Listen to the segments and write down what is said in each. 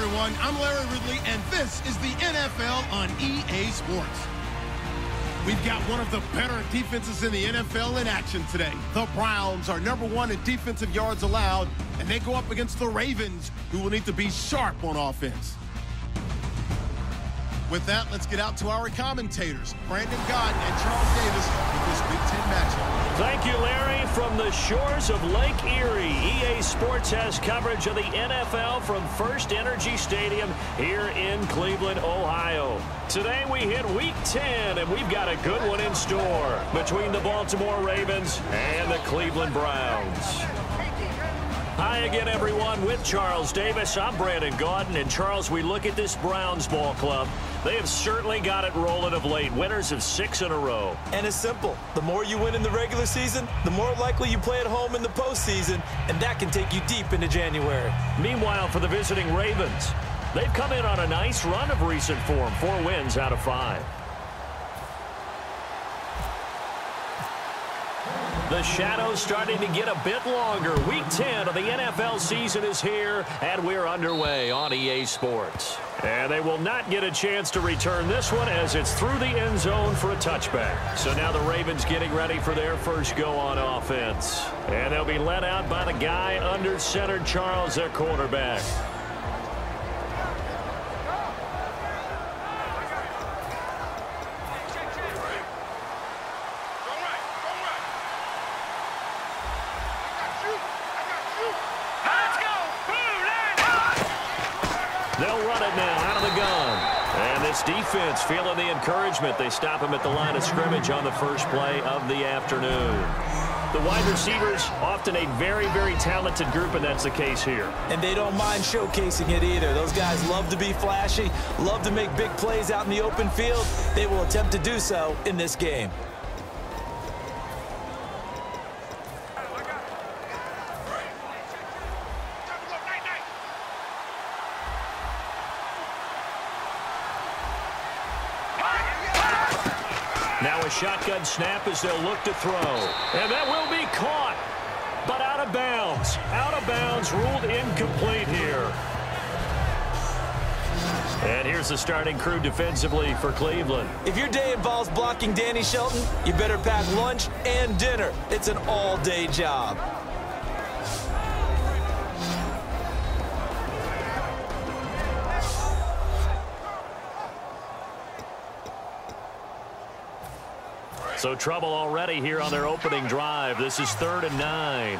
everyone. I'm Larry Ridley, and this is the NFL on EA Sports. We've got one of the better defenses in the NFL in action today. The Browns are #1 in defensive yards allowed, and they go up against the Ravens, who will need to be sharp on offense. With that, let's get out to our commentators, Brandon Gott and Charles Davis, with this Big Ten matchup. Thank you, Larry. From the shores of Lake Erie, EA Sports has coverage of the NFL from First Energy Stadium here in Cleveland, Ohio. Today we hit Week 10, and we've got a good one in store between the Baltimore Ravens and the Cleveland Browns. Hi again, everyone. With Charles Davis, I'm Brandon Gaudin. And Charles, we look at this Browns ball club. They have certainly got it rolling of late. Winners of 6 in a row. And it's simple. The more you win in the regular season, the more likely you play at home in the postseason, and that can take you deep into January. Meanwhile, for the visiting Ravens, they've come in on a nice run of recent form. 4 wins out of 5. The shadow's starting to get a bit longer. Week 10 of the NFL season is here, and we're underway on EA Sports. And they will not get a chance to return this one as it's through the end zone for a touchback. So now the Ravens getting ready for their first go on offense. And they'll be led out by the guy under center, Charles, their quarterback. They'll run it now out of the gun. And this defense feeling the encouragement. They stop him at the line of scrimmage on the first play of the afternoon. The wide receivers, often a very, very talented group, and that's the case here. And they don't mind showcasing it either. Those guys love to be flashy, love to make big plays out in the open field. They will attempt to do so in this game. Now a shotgun snap as they'll look to throw. And that will be caught, but out of bounds. Out of bounds, ruled incomplete here. And here's the starting crew defensively for Cleveland. If your day involves blocking Danny Shelton, you better pack lunch and dinner. It's an all-day job. So trouble already here on their opening drive. This is 3rd and 9.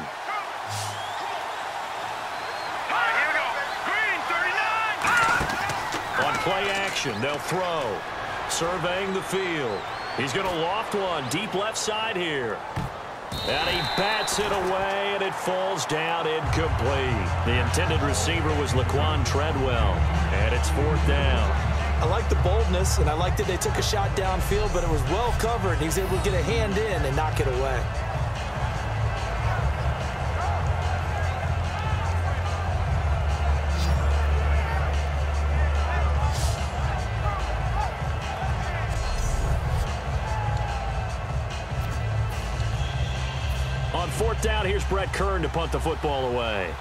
On play action, they'll throw. Surveying the field. He's going to loft one deep left side here. And he bats it away, and it falls down incomplete. The intended receiver was Laquan Treadwell, and it's 4th down. I like the boldness, and I like that they took a shot downfield, but it was well covered. He was able to get a hand in and knock it away. On 4th down, here's Brett Kern to punt the football away.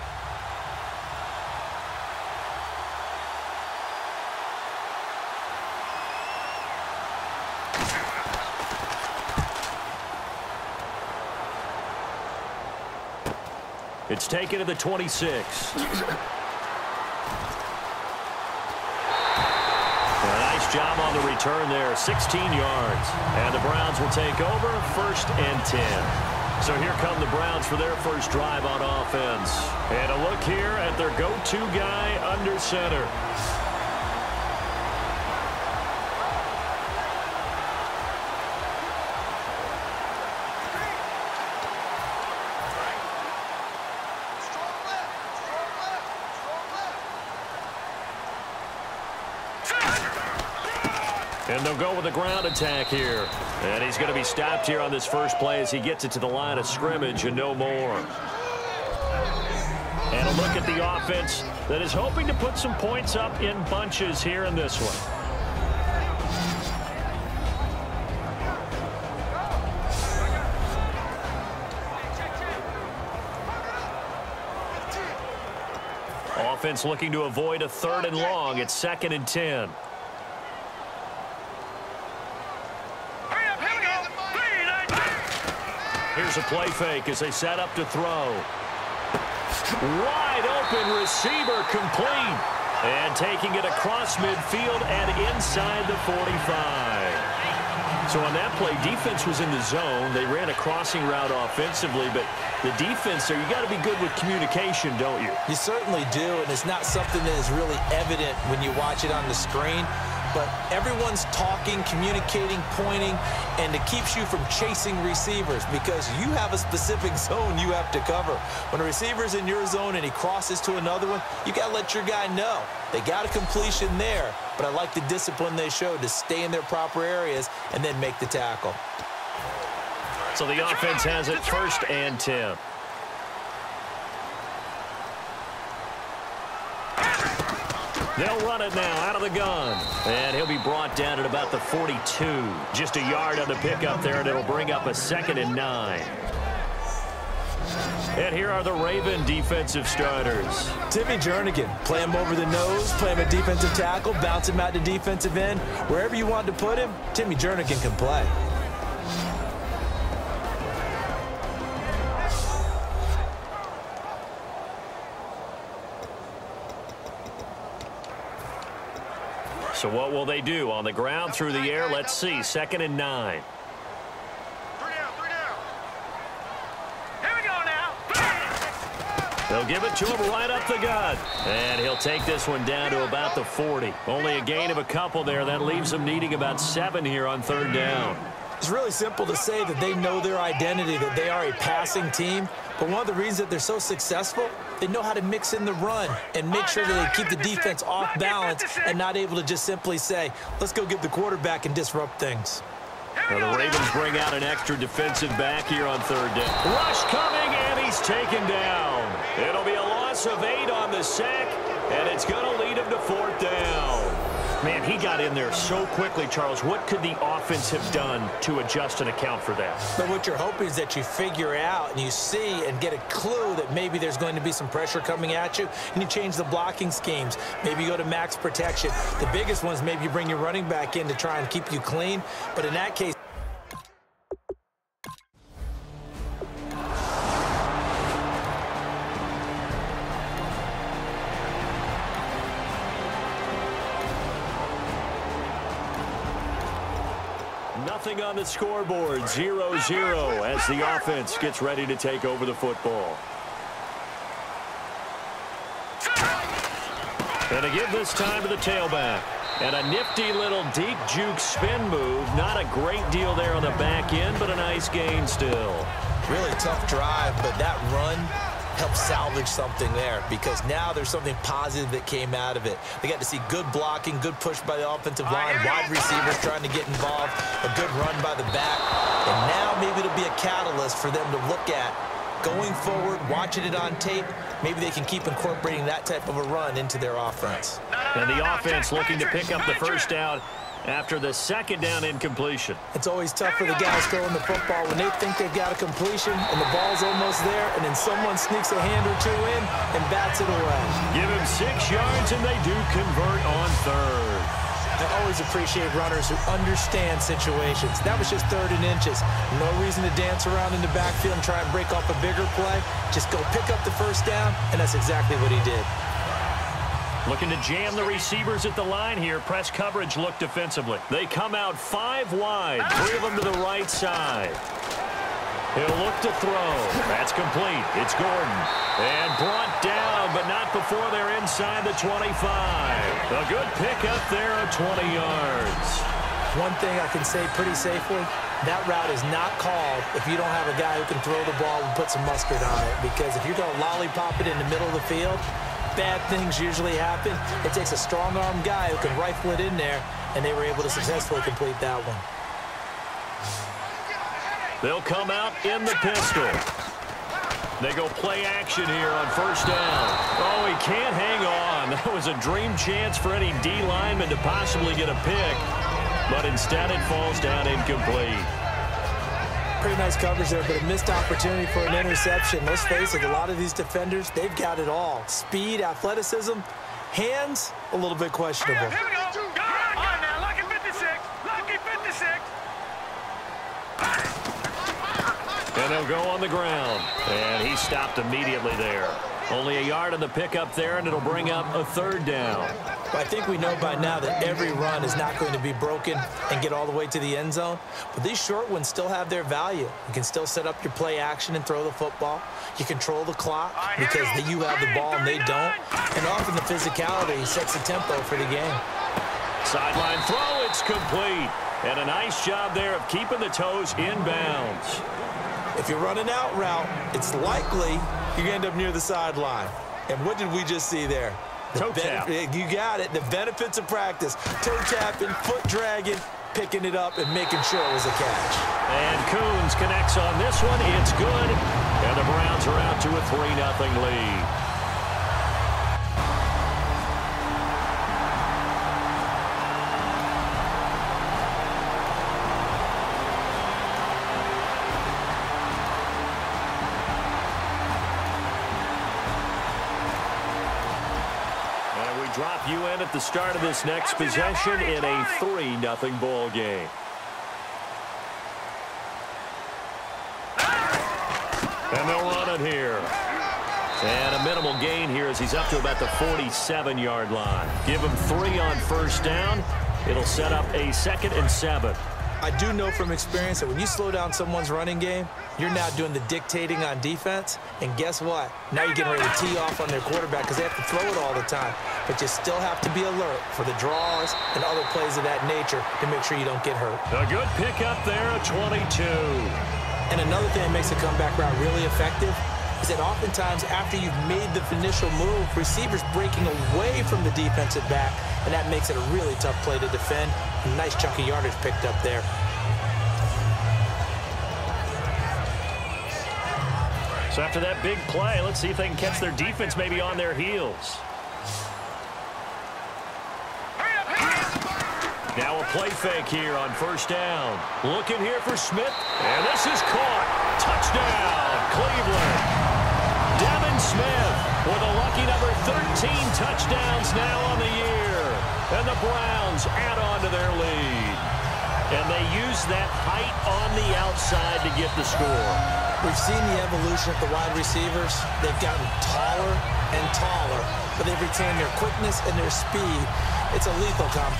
It's taken to the 26. A nice job on the return there, 16 yards. And the Browns will take over, 1st and 10. So here come the Browns for their first drive on offense. And a look here at their go-to guy under center. And they'll go with a ground attack here. And he's going to be stopped here on this first play as he gets it to the line of scrimmage and no more. And a look at the offense that is hoping to put some points up in bunches here in this one. offense looking to avoid a 3rd and long. It's 2nd and 10. Here's a play fake as they set up to throw. Wide open receiver, complete. And taking it across midfield and inside the 45. So on that play, defense was in the zone. They ran a crossing route offensively, but the defense there, you got to be good with communication, don't you? You certainly do, and it's not something that is really evident when you watch it on the screen. But everyone's talking, communicating, pointing, and it keeps you from chasing receivers because you have a specific zone you have to cover. When a receiver's in your zone and he crosses to another one, you got to let your guy know. They got a completion there, but I like the discipline they showed to stay in their proper areas and then make the tackle. So the offense has it 1st and 10. They'll run it now out of the gun. And he'll be brought down at about the 42. Just a yard on the pickup there, and it'll bring up a 2nd and 9. And here are the Raven defensive starters. Timmy Jernigan, play him over the nose, play him at defensive tackle, bounce him out to defensive end. Wherever you want to put him, Timmy Jernigan can play. So what will they do? On the ground, through the air, let's see. 2nd and 9. They'll give it to him right up the gut. And he'll take this one down to about the 40. Only a gain of a couple there. That leaves them needing about 7 here on 3rd down. It's really simple to say that they know their identity, that they are a passing team. But one of the reasons that they're so successful, they know how to mix in the run and make sure that they keep the defense off balance and not able to just simply say, let's go get the quarterback and disrupt things. Now the Ravens bring out an extra defensive back here on 3rd down. Rush coming, and he's taken down. It'll be a loss of 8 on the sack, and it's going to lead him to 4th down. Man, he got in there so quickly, Charles. What could the offense have done to adjust and account for that? But what you're hoping is that you figure out and you see and get a clue that maybe there's going to be some pressure coming at you, and you change the blocking schemes. Maybe you go to max protection. The biggest one is maybe you bring your running back in to try and keep you clean. But in that case, nothing on the scoreboard, 0-0 as the offense gets ready to take over the football. And to give this time to the tailback. And a nifty little deep juke spin move. Not a great deal there on the back end, but a nice gain still. Really tough drive, but that run helped salvage something there because now there's something positive that came out of it. They got to see good blocking, good push by the offensive line, wide receivers trying to get involved, a good run by the back, and now maybe it'll be a catalyst for them to look at going forward, watching it on tape. Maybe they can keep incorporating that type of a run into their offense. And the offense looking to pick up the 1st down after the 2nd down incompletion. It's always tough for the guys throwing the football when they think they've got a completion and the ball's almost there, and then someone sneaks a hand or 2 in and bats it away. Give him 6 yards, and they do convert on 3rd. I always appreciate runners who understand situations. That was just 3rd and inches. No reason to dance around in the backfield and try and break off a bigger play. Just go pick up the 1st down, and that's exactly what he did. Looking to jam the receivers at the line here. Press coverage look defensively. They come out 5 wide, 3 of them to the right side. He'll look to throw. That's complete. It's Gordon. And brought down, but not before they're inside the 25. A good pickup there of 20 yards. One thing I can say pretty safely, that route is not called if you don't have a guy who can throw the ball and put some mustard on it. Because if you're going to lollipop it in the middle of the field, bad things usually happen. It takes a strong-arm guy who can rifle it in there, and they were able to successfully complete that one. They'll come out in the pistol. They go play action here on 1st down. Oh, he can't hang on. That was a dream chance for any D lineman to possibly get a pick, but instead it falls down incomplete. Pretty nice coverage there, but a missed opportunity for an interception. Let's face it, a lot of these defenders, they've got it all. Speed, athleticism, hands, a little bit questionable. Here we go. Go on now. Lucky 56. Lucky 56. And they'll go on the ground. And he stopped immediately there. Only a yard on the pickup there, and it'll bring up a third down. Well, I think we know by now that every run is not going to be broken and get all the way to the end zone. But these short ones still have their value. You can still set up your play action and throw the football. You control the clock because you have the ball and they don't. And often the physicality sets the tempo for the game. Sideline throw, it's complete. And a nice job there of keeping the toes in bounds. If you're running out route, it's likely you're going to end up near the sideline. And what did we just see there? Toe tap. You got it. The benefits of practice. Toe tapping, foot dragging, picking it up, and making sure it was a catch. And Coons connects on this one. It's good. And the Browns are out to a 3-0 lead. Drop you in at the start of this next possession in a 3-0 ball game. And they'll run it here. And a minimal gain here as he's up to about the 47-yard line. Give him 3 on first down. It'll set up a 2nd and 7. I do know from experience that when you slow down someone's running game, you're now doing the dictating on defense. And guess what? Now you're getting ready to tee off on their quarterback because they have to throw it all the time. But you still have to be alert for the draws and other plays of that nature to make sure you don't get hurt. A good pickup there at 22. And another thing that makes a comeback route really effective is that oftentimes after you've made the initial move, receivers breaking away from the defensive back, and that makes it a really tough play to defend. A nice chunk of yardage picked up there. So after that big play, let's see if they can catch their defense maybe on their heels. Now a play fake here on first down. Looking here for Smith, and this is caught. Touchdown, Cleveland. Devin Smith with a lucky number 13 touchdowns now on the year. And the Browns add on to their lead. And they use that height on the outside to get the score. We've seen the evolution of the wide receivers. They've gotten taller and taller, but they've retained their quickness and their speed. It's a lethal combo.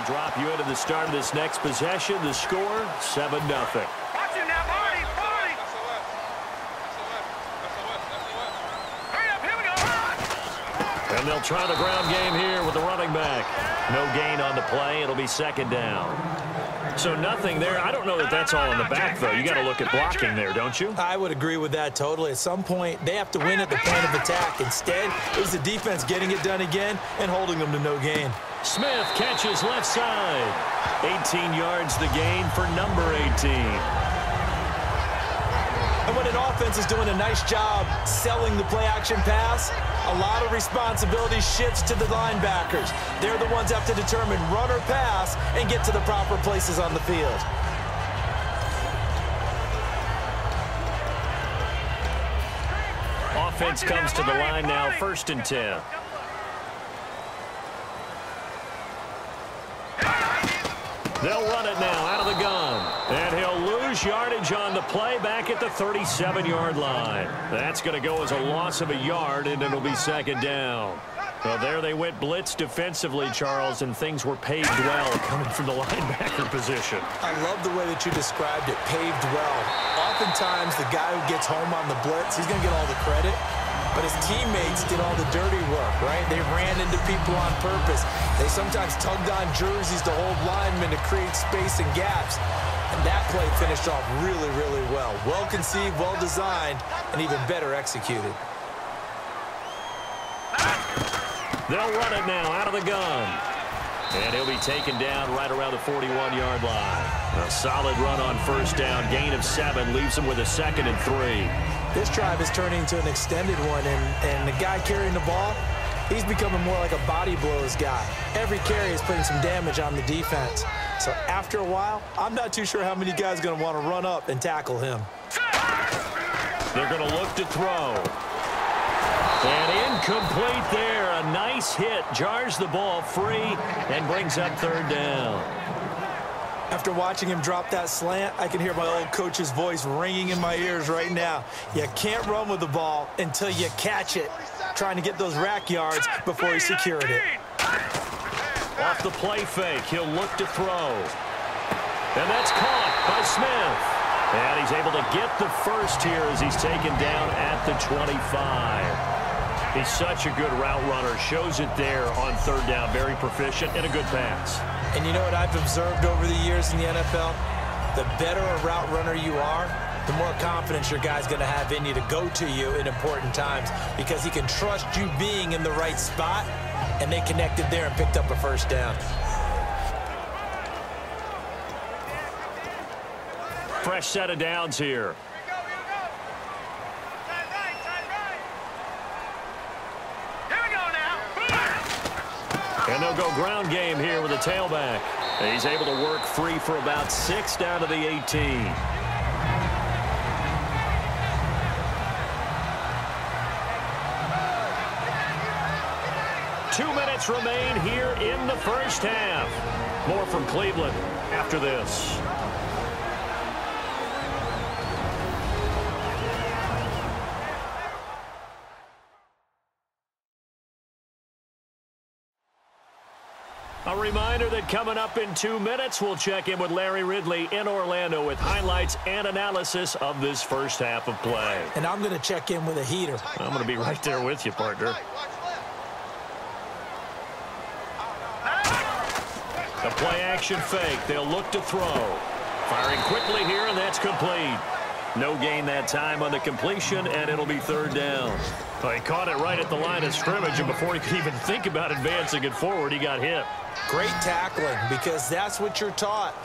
Drop you into the start of this next possession. The score, 7-0. Watch it now, Barney, Barney. Hurry up, here we go. And they'll try the ground game here with the running back. No gain on the play. It'll be 2nd down. So nothing there. I don't know that that's all in the back, though. You got to look at blocking there, don't you? I would agree with that totally. At some point, they have to win at the point of attack. Instead, it was the defense getting it done again and holding them to no gain. Smith catches left side. 18 yards the gain for number 18. And when an offense is doing a nice job selling the play-action pass, a lot of responsibility shifts to the linebackers. They're the ones that have to determine run or pass and get to the proper places on the field. Offense comes to the line now, 1st and 10. They'll run it now out of the gun. And he'll lose yardage on the play back at the 37-yard line. That's going to go as a loss of a yard, and it'll be 2nd down. Well, there they went blitz defensively, Charles, and things were paved well coming from the linebacker position. I love the way that you described it, paved well. Oftentimes, the guy who gets home on the blitz, he's going to get all the credit. But his teammates did all the dirty work, right? They ran into people on purpose. They sometimes tugged on jerseys to hold linemen to create space and gaps. And that play finished off really, really well. Well conceived, well designed, and even better executed. They'll run it now out of the gun. And he'll be taken down right around the 41-yard line. A solid run on first down. Gain of 7 leaves him with a 2nd and 3. This drive is turning into an extended one, and the guy carrying the ball, he's becoming more like a body blows guy. Every carry is putting some damage on the defense. So after a while, I'm not too sure how many guys are going to want to run up and tackle him. They're going to look to throw. And incomplete there. A nice hit. Jars the ball free and brings up 3rd down. After watching him drop that slant, I can hear my old coach's voice ringing in my ears right now. You can't run with the ball until you catch it. Trying to get those rack yards before he secured it. Off the play fake, he'll look to throw. And that's caught by Smith. And he's able to get the first here as he's taken down at the 25. He's such a good route runner. Shows it there on 3rd down. Very proficient and a good pass. And you know what I've observed over the years in the NFL? The better a route runner you are, the more confidence your guy's going to have in you to go to you in important times because he can trust you being in the right spot, and they connected there and picked up a first down. Fresh set of downs here. And they'll go ground game here with a tailback. And he's able to work free for about 6 down to the 18. Two minutes remain here in the first half. More from Cleveland after this. A reminder that coming up in 2 minutes, we'll check in with Larry Ridley in Orlando with highlights and analysis of this first half of play. And I'm going to check in with a heater. I'm going to be right there with you, partner. The play action fake. They'll look to throw. Firing quickly here, and that's complete. No gain that time on the completion, and it'll be 3rd down. Well, he caught it right at the line of scrimmage, and before he could even think about advancing it forward, he got hit. Great tackling, because that's what you're taught.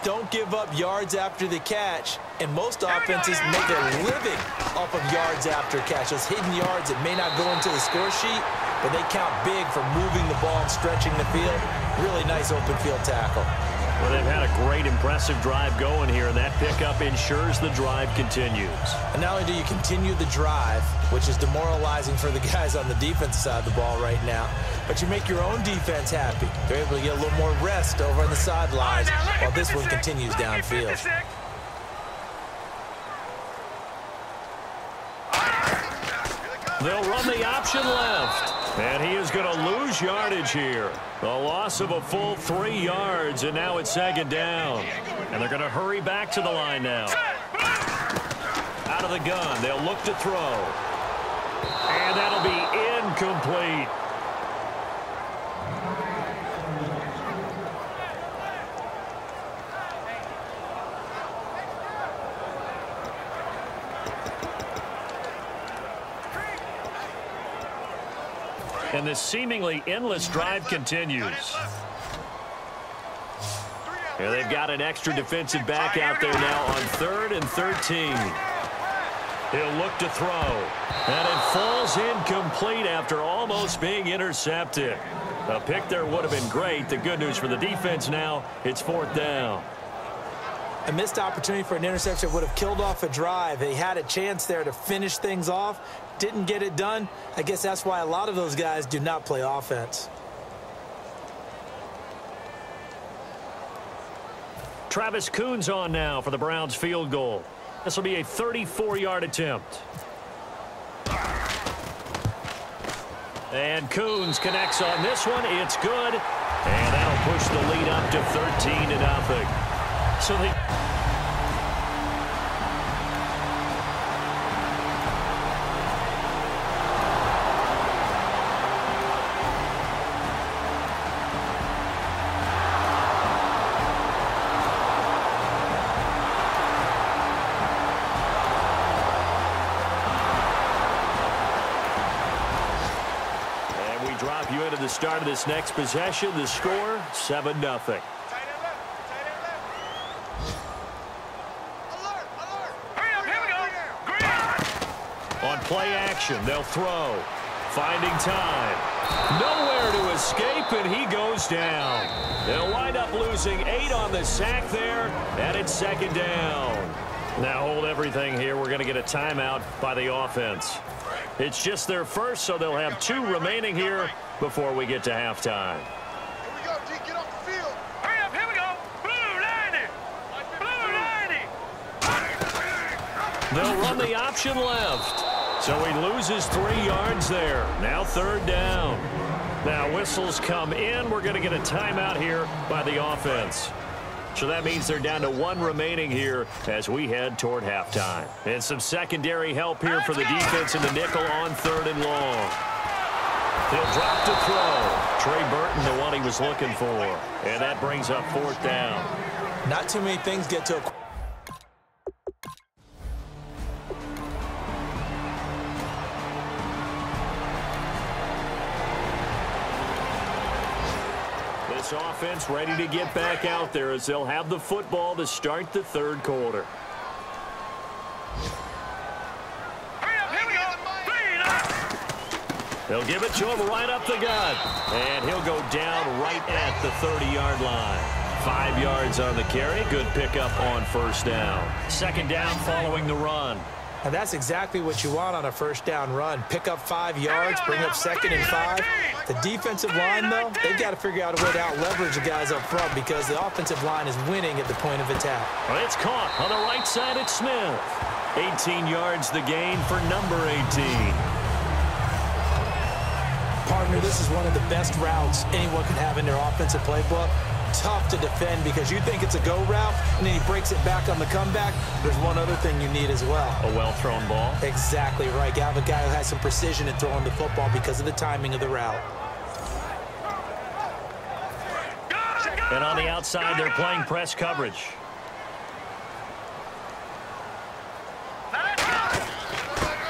Don't give up yards after the catch, and most offenses make a living off of yards after catch. Those hidden yards that may not go into the score sheet, but they count big for moving the ball and stretching the field. Really nice open field tackle. Well, they've had a great, impressive drive going here, and that pickup ensures the drive continues. And not only do you continue the drive, which is demoralizing for the guys on the defense side of the ball right now, but you make your own defense happy. They're able to get a little more rest over on the sidelines while this one continues downfield. They'll run the option left. And he is going to lose yardage here. A loss of a full 3 yards, and now it's 2nd down. And they're going to hurry back to the line now. Out of the gun, they'll look to throw. And that'll be incomplete. And this seemingly endless drive continues. And they've got an extra defensive back out there now on 3rd and 13. He'll look to throw. And it falls incomplete after almost being intercepted. A pick there would have been great. The good news for the defense now, it's 4th down. A missed opportunity for an interception would have killed off a drive. They had a chance there to finish things off. Didn't get it done. I guess that's why a lot of those guys do not play offense. Travis Coons on now for the Browns field goal. This will be a 34-yard attempt. And Coons connects on this one. It's good. And that'll push the lead up to 13-0. So they... lineup. You into the start of this next possession. The score, 7-0. On play action, they'll throw. Finding time. Nowhere to escape, and he goes down. They'll wind up losing 8 on the sack there, and it's 2nd down. Now hold everything here. We're going to get a timeout by the offense. It's just their first, so they'll have 2 remaining here before we get to halftime. Here we go, D. Get off the field. Hurry up, here we go. Blue 90. Blue 90. They'll run the option left. So he loses 3 yards there. Now 3rd down. Now whistles come in. We're going to get a timeout here by the offense. So that means they're down to 1 remaining here as we head toward halftime. And some secondary help here for the defense in the nickel on 3rd and long. He'll drop to throw. Trey Burton, the one he was looking for. And that brings up 4th down. Not too many things get to a... This offense ready to get back out there as they'll have the football to start the 3rd quarter. They'll give it to him right up the gut. And he'll go down right at the 30-yard line. 5 yards on the carry. Good pickup on 1st down. 2nd down following the run. And that's exactly what you want on a 1st down run. Pick up 5 yards, bring up 2nd and 5. The defensive line, though, they've got to figure out a way to out-leverage the guys up front because the offensive line is winning at the point of attack. Well, it's caught on the right side at Smith. 18 yards the gain for number 18. Partner, this is one of the best routes anyone can have in their offensive playbook. Tough to defend because you think it's a go route, and then he breaks it back on the comeback. There's one other thing you need as well. A well-thrown ball. Exactly right. You have a guy who has some precision in throwing the football because of the timing of the route. And on the outside, they're playing press coverage.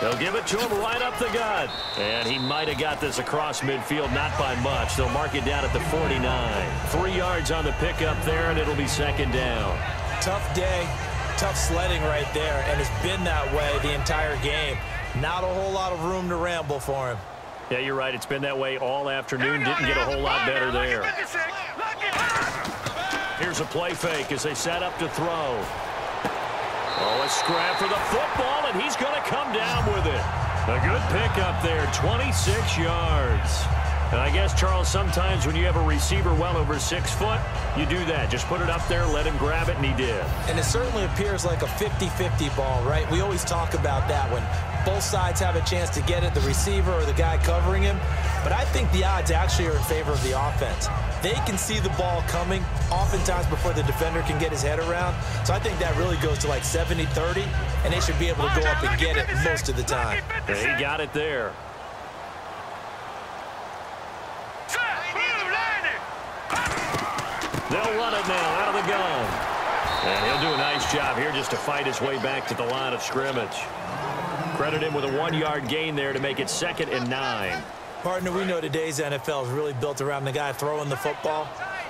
They'll give it to him right up the gut. And he might have got this across midfield, not by much. They'll mark it down at the 49. 3 yards on the pickup there, and it'll be 2nd down. Tough day, tough sledding right there, and it's been that way the entire game. Not a whole lot of room to ramble for him. Yeah, you're right. It's been that way all afternoon. Didn't get a whole lot better there. Here's a play fake as they set up to throw. Oh, a scrap for the football, and he's going to come down with it. A good pickup there, 26 yards. And I guess, Charles, sometimes when you have a receiver well over 6 foot, you do that. Just put it up there, let him grab it, and he did. And it certainly appears like a 50-50 ball, right? We always talk about that when both sides have a chance to get it, the receiver or the guy covering him. But I think the odds actually are in favor of the offense. They can see the ball coming oftentimes before the defender can get his head around. So I think that really goes to like 70-30, and they should be able to go up and get it most of the time. Yeah, he got it there. They'll run it now out of the gun. And he'll do a nice job here just to fight his way back to the line of scrimmage. Credit him with a 1-yard gain there to make it 2nd and 9. Partner, we know today's NFL is really built around the guy throwing the football.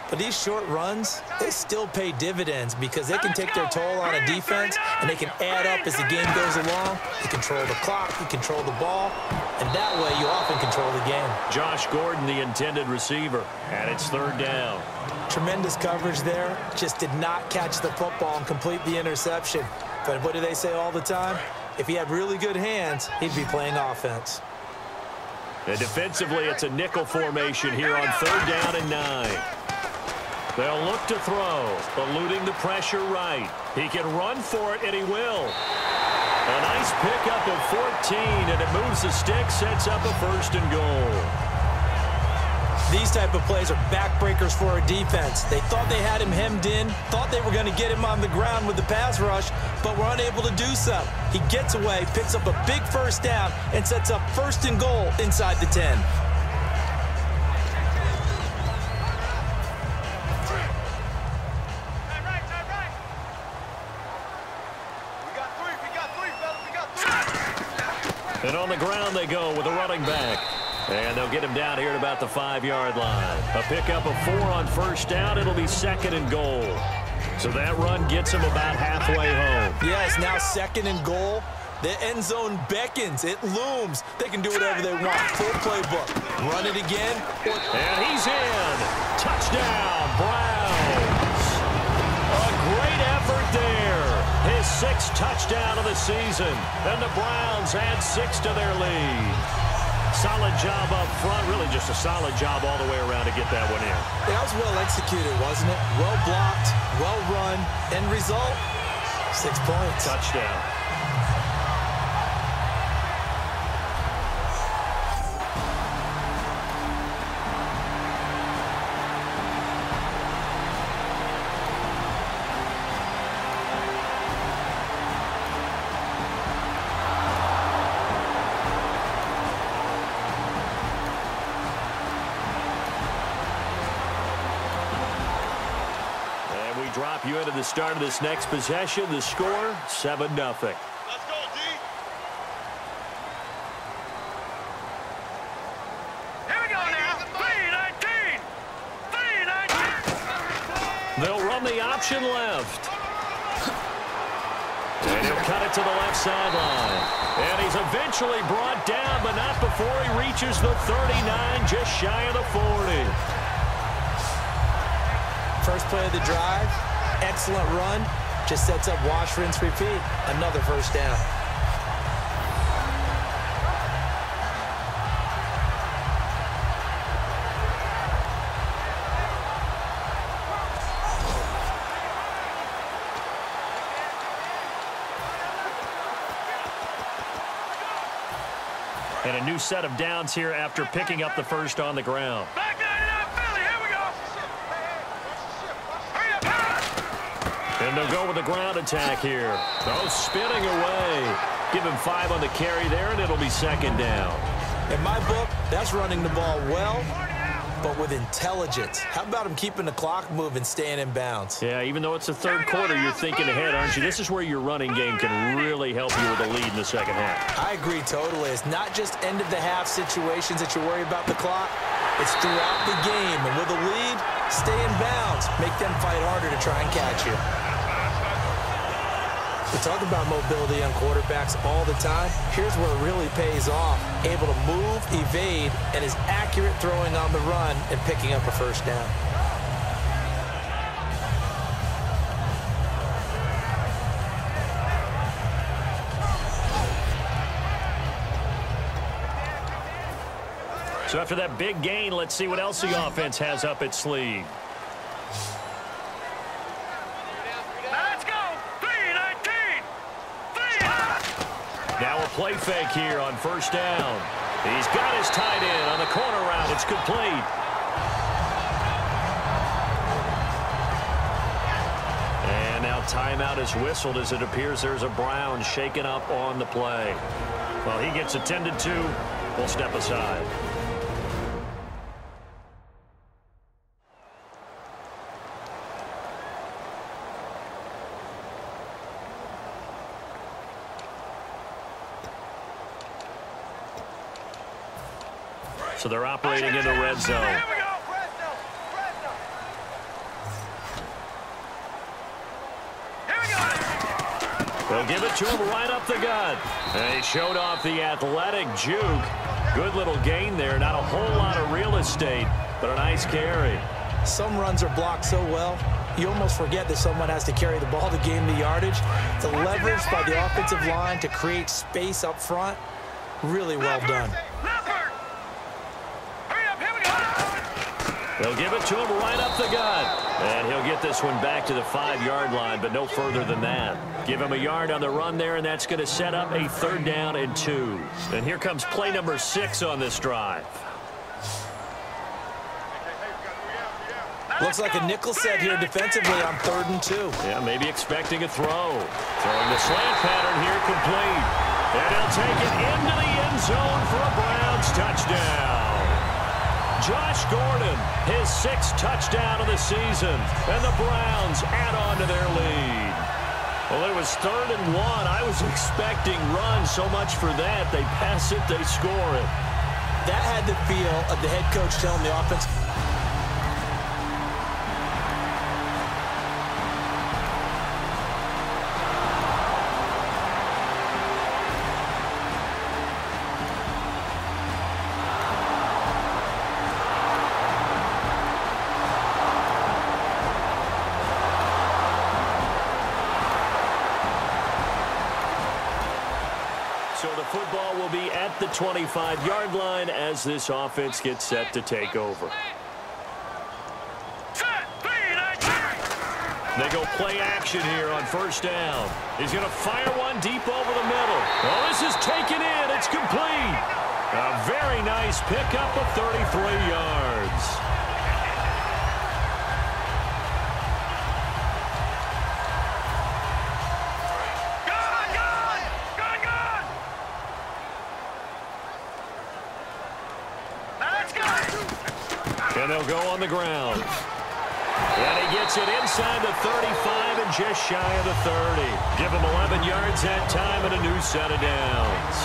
But these short runs, they still pay dividends because they can take their toll on a defense, and they can add up as the game goes along. You control the clock, you control the ball, and that way you often control the game. Josh Gordon, the intended receiver, and it's 3rd down. Tremendous coverage there. Just did not catch the football and complete the interception. But what do they say all the time? If he had really good hands, he'd be playing offense. And defensively, it's a nickel formation here on 3rd down and 9. They'll look to throw, eluding the pressure right. He can run for it, and he will. A nice pickup of 14, and it moves the stick, sets up a 1st and goal. These type of plays are backbreakers for a defense. They thought they had him hemmed in, thought they were going to get him on the ground with the pass rush, but were unable to do so. He gets away, picks up a big 1st down, and sets up 1st and goal inside the 10. And on the ground they go with a running back. And they'll get him down here at about the 5-yard line. A pickup of 4 on first down. It'll be 2nd and goal. So that run gets him about halfway home. Yes, now 2nd and goal. The end zone beckons. It looms. They can do whatever they want. Full playbook. Run it again. And he's in. Touchdown, Browns. A great effort there. His 6th touchdown of the season. And the Browns add 6 to their lead. Solid job up front. Really just a solid job all the way around to get that one in. That was well executed, wasn't it? Well blocked, well run. End result, 6 points. Touchdown. Drop you into the start of this next possession. The score, 7-0. Let's go, D. Here we go now. 3-19. 3-19. They'll run the option left. And he'll cut it to the left sideline. And he's eventually brought down, but not before he reaches the 39, just shy of the 40. First play of the drive, excellent run, just sets up wash, rinse, repeat. Another first down. And a new set of downs here after picking up the first on the ground. Back to Philly. Here we go. Hurry up, hurry up. And they'll go with the ground attack here. Oh, spinning away. Give him 5 on the carry there, and it'll be 2nd down. In my book, that's running the ball well, but with intelligence. How about him keeping the clock moving, staying in bounds? Yeah, even though it's the third quarter, you're thinking ahead, aren't you? This is where your running game can really help you with a lead in the second half. I agree totally. It's not just end-of-the-half situations that you worry about the clock. It's throughout the game. And with a lead, stay in bounds. Make them fight harder to try and catch you. We talk about mobility on quarterbacks all the time. Here's where it really pays off. Able to move, evade, and is accurate throwing on the run and picking up a first down. So after that big gain, let's see what else the offense has up its sleeve. Now a play fake here on first down. He's got his tight end on the corner route. It's complete. And now timeout is whistled as it appears there's a Brown shaken up on the play. Well, he gets attended to. We'll step aside. So they're operating in the red zone. Here we go. Here we go. They'll give it to him right up the gut. And he showed off the athletic juke. Good little gain there. Not a whole lot of real estate, but a nice carry. Some runs are blocked so well, you almost forget that someone has to carry the ball to gain the yardage. The leverage by the offensive line to create space up front, really well done. They'll give it to him right up the gut. And he'll get this one back to the 5-yard line, but no further than that. Give him a yard on the run there, and that's going to set up a 3rd down and 2. And here comes play number 6 on this drive. Looks like a nickel set here defensively on 3rd and 2. Yeah, maybe expecting a throw. Throwing the slant pattern here complete. And he'll take it into the end zone for a Browns touchdown. Josh Gordon, his 6th touchdown of the season, and the Browns add on to their lead. Well, it was 3rd and 1. I was expecting runs, so much for that. They pass it, they score it. that had the feel of the head coach telling the offense. So the football will be at the 25-yard line as this offense gets set to take over. They go play action here on first down. He's going to fire one deep over the middle. Oh, this is taken in. It's complete. A very nice pickup of 33 yards. And they'll go on the ground. And he gets it inside the 35 and just shy of the 30. Give him 11 yards that time and a new set of downs.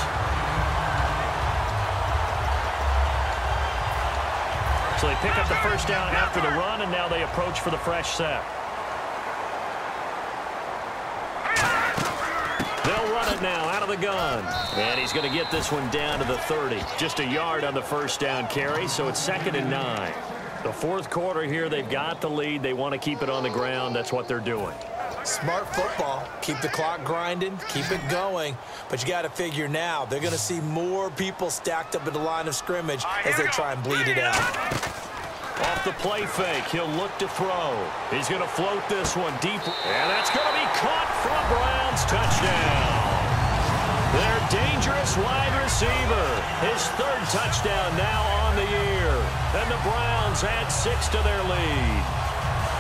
So they pick up the first down after the run, and now they approach for the fresh set. They'll run it now out of the gun. And he's going to get this one down to the 30. Just a yard on the first down carry, so it's 2nd and 9. The fourth quarter here, they've got the lead. They want to keep it on the ground. That's what they're doing. Smart football. Keep the clock grinding. Keep it going. But you got to figure now, they're going to see more people stacked up at the line of scrimmage as they try and bleed it out. Off the play fake, he'll look to throw. He's going to float this one deep. And that's going to be caught for a Browns touchdown. Their dangerous wide receiver. His 3rd touchdown now on the year. And the Browns add 6 to their lead.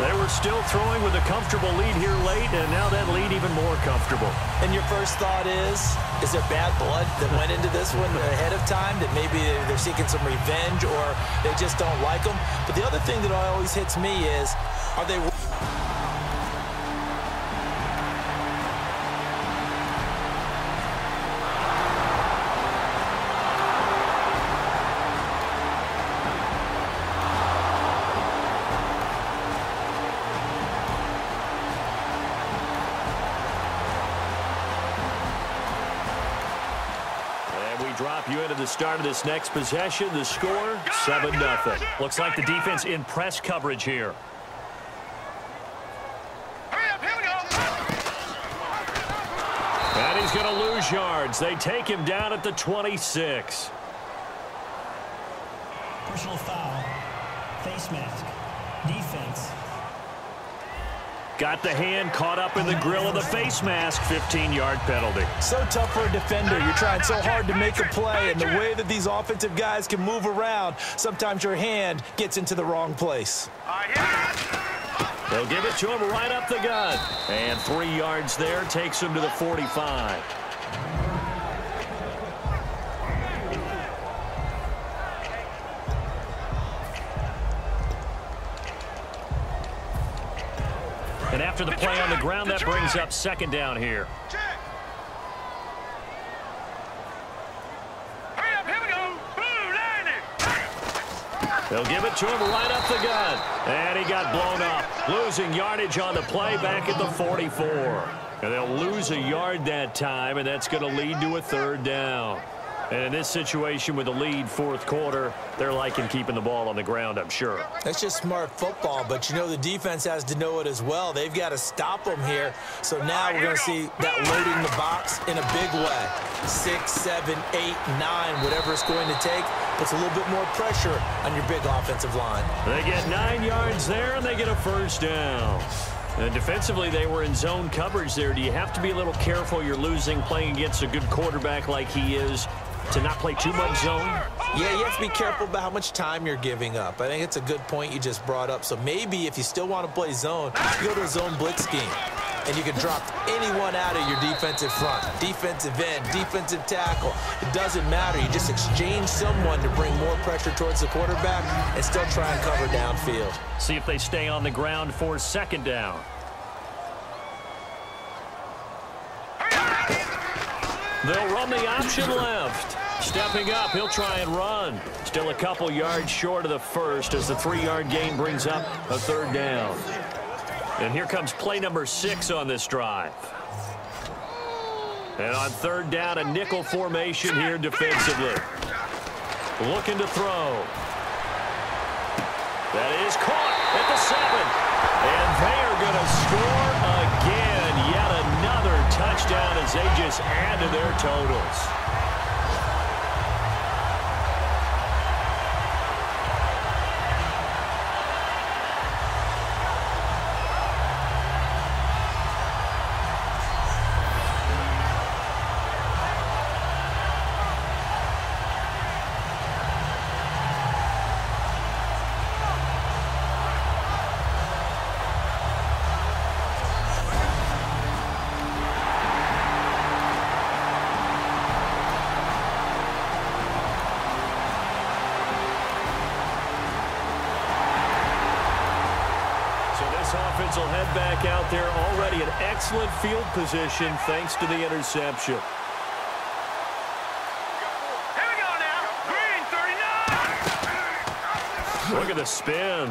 They were still throwing with a comfortable lead here late, and now that lead even more comfortable. And your first thought is there bad blood that went into this one ahead of time, that maybe they're seeking some revenge or they just don't like them? But the other thing that always hits me is, are they... Drop you into the start of this next possession. The score, 7-0. Looks like the defense in press coverage here. And he's going to lose yards. They take him down at the 26. Personal foul. Face mask. Defense. Got the hand caught up in the grill of the face mask. 15-yard penalty. So tough for a defender. You're trying so hard to make a play, and the way that these offensive guys can move around, sometimes your hand gets into the wrong place. They'll give it to him right up the gut. And 3 yards there takes him to the 45. And after the play on the ground, that brings up 2nd down here. They'll give it to him right up the gut. And he got blown up. Losing yardage on the play back at the 44. And they'll lose a yard that time, and that's going to lead to a 3rd down. And in this situation with the lead, 4th quarter, they're liking keeping the ball on the ground, I'm sure. That's just smart football, but you know the defense has to know it as well. They've got to stop them here. So now we're going to see that loading the box in a big way. 6, 7, 8, 9, whatever it's going to take, puts a little bit more pressure on your big offensive line. They get 9 yards there, and they get a 1st down. And defensively, they were in zone coverage there. Do you have to be a little careful? You're losing playing against a good quarterback like he is, to not play too much zone? Yeah, you have to be careful about how much time you're giving up. I think it's a good point you just brought up. So maybe if you still want to play zone, you go to a zone blitz scheme. And you can drop anyone out of your defensive front. Defensive end, defensive tackle. It doesn't matter. You just exchange someone to bring more pressure towards the quarterback and still try and cover downfield. See if they stay on the ground for 2nd down. They'll run the option left. Stepping up, he'll try and run. Still a couple yards short of the first as the 3-yard gain brings up a 3rd down. And here comes play number 6 on this drive. And on 3rd down, a nickel formation here defensively. Looking to throw. That is caught at the 7. And they are going to score again. Yet another touchdown as they just add to their totals. Offense will head back out there, already in excellent field position thanks to the interception. Here we go now. Green 39. Look at the spin.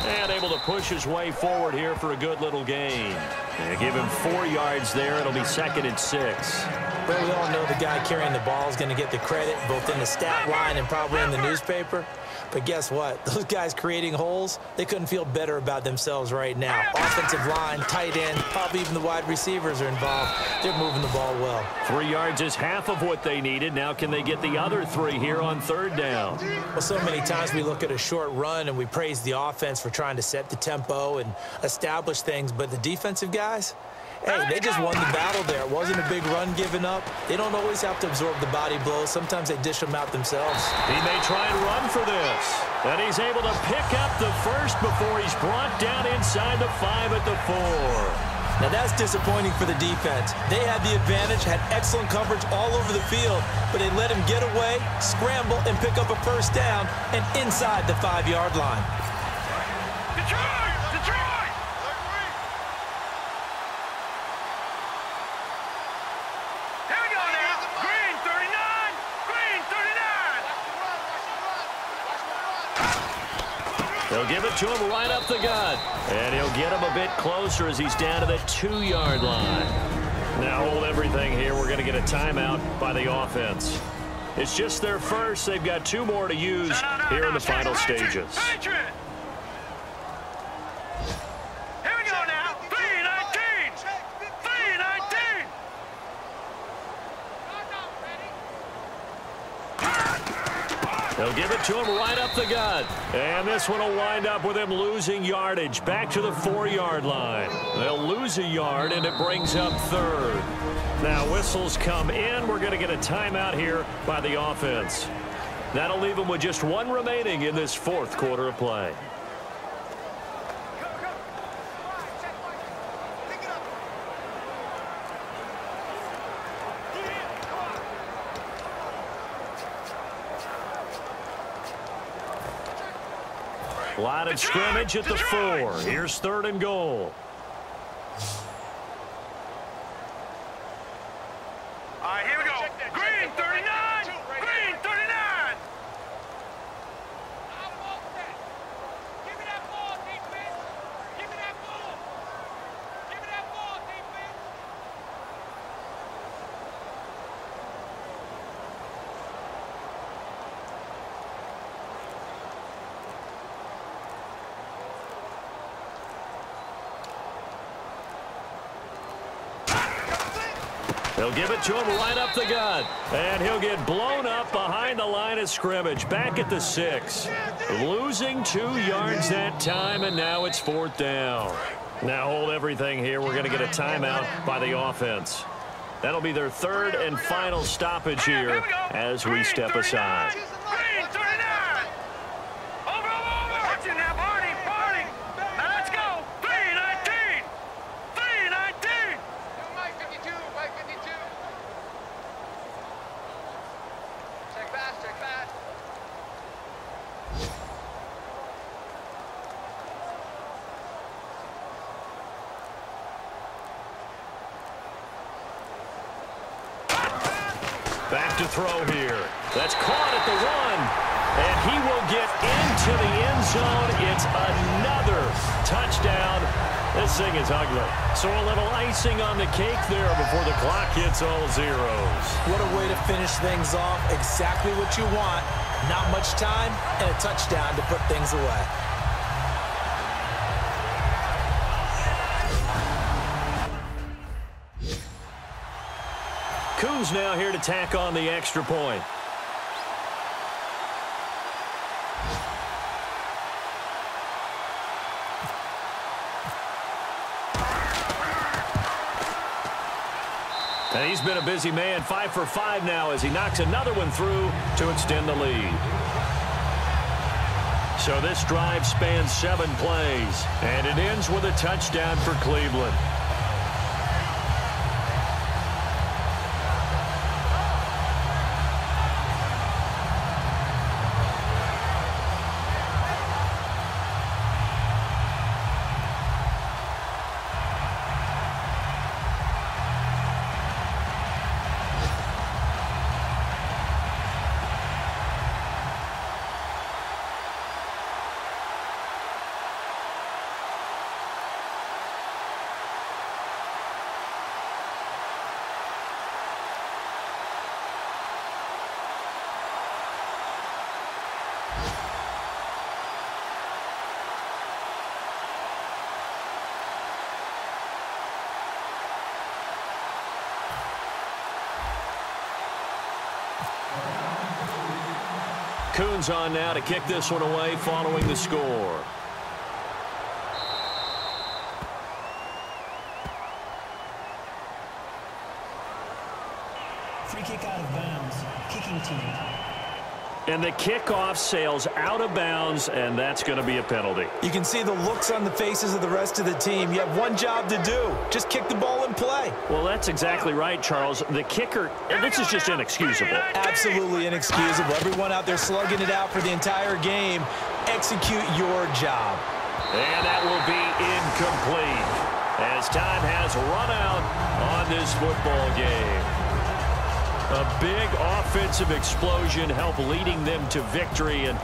And able to push his way forward here for a good little gain. And give him 4 yards there. It'll be 2nd and 6. Well, we all know the guy carrying the ball is going to get the credit both in the stat line and probably in the newspaper. But guess what? Those guys creating holes, they couldn't feel better about themselves right now. Offensive line, tight end, probably even the wide receivers are involved. They're moving the ball well. 3 yards is half of what they needed. Now can they get the other 3 here on 3rd down? Well, so many times we look at a short run and we praise the offense for trying to set the tempo and establish things. But the defensive guys, hey, they just won the battle there. It wasn't a big run given up. They don't always have to absorb the body blows. Sometimes they dish them out themselves. He may try and run for this. And he's able to pick up the first before he's brought down inside the 5 at the 4. Now that's disappointing for the defense. They had the advantage, had excellent coverage all over the field, but they let him get away, scramble, and pick up a 1st down and inside the 5-yard line. Detroit! Detroit! Here we go now. Green 39. Green 39. They'll give it to him right up the gut. And he'll get him a bit closer as he's down to the 2-yard line. Now hold everything here. We're going to get a timeout by the offense. It's just their first. They've got 2 more to use here in the final stages. Patriot! Here we go now. 319. 319. They'll give it to him right up the gut. And this one will wind up with him losing yardage back to the 4-yard line. They'll lose a yard, and it brings up 3rd. Now whistles come in. We're going to get a timeout here by the offense. That'll leave them with just 1 remaining in this 4th quarter of play. Line of scrimmage at the 4. Here's 3rd and goal. All right, here we go. Green 39. Green 39. Give me that ball, defense. Give me that ball. Give me that ball, defense. They'll give it to him right up the gut. And he'll get blown up behind the line of scrimmage. Back at the 6. Losing 2 yards that time, and now it's 4th down. Now hold everything here. We're going to get a timeout by the offense. That'll be their 3rd and final stoppage here as we step aside. Green 39. Over. Watch it now, Barney. Now let's go. 319. 319. Mike 52. Check back. Back to throw here. That's caught at the 1. And he will get into the end zone. It's another touchdown. This thing is ugly. So a little icing on the cake there before the clock hits all zeros. What a way to finish things off. Exactly what you want. Not much time and a touchdown to put things away. Coons now here to tack on the extra point. And he's been a busy man, 5 for 5 now as he knocks another one through to extend the lead. So this drive spans 7 plays, and it ends with a touchdown for Cleveland. Coons on now to kick this one away following the score. Free kick out of bounds. Kicking team. And the kickoff sails out of bounds, and that's going to be a penalty. You can see the looks on the faces of the rest of the team. You have one job to do. Just kick the ball and play. Well, that's exactly right, Charles. The kicker, and this is just inexcusable. Absolutely inexcusable. Everyone out there slugging it out for the entire game. Execute your job. And that will be incomplete as time has run out on this football game. A big offensive explosion helped leading them to victory. And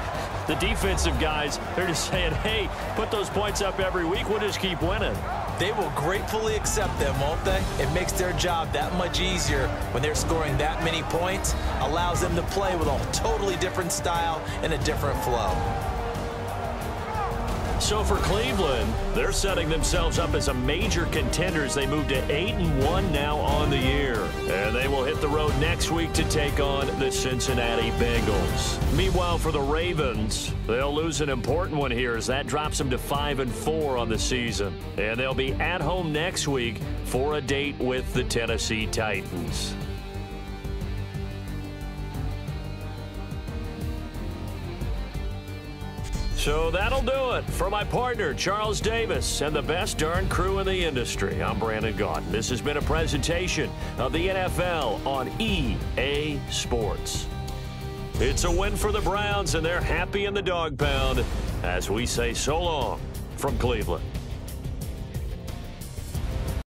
the defensive guys, they're just saying, hey, put those points up every week. We'll just keep winning. They will gratefully accept them, won't they? It makes their job that much easier when they're scoring that many points. Allows them to play with a totally different style and a different flow. So for Cleveland, they're setting themselves up as a major contender as they move to 8-1 now on the year. And they will hit the road next week to take on the Cincinnati Bengals. Meanwhile, for the Ravens, they'll lose an important one here as that drops them to 5-4 on the season. And they'll be at home next week for a date with the Tennessee Titans. So that'll do it for my partner, Charles Davis, and the best darn crew in the industry. I'm Brandon Gaudin. This has been a presentation of the NFL on EA Sports. It's a win for the Browns, and they're happy in the dog pound as we say so long from Cleveland.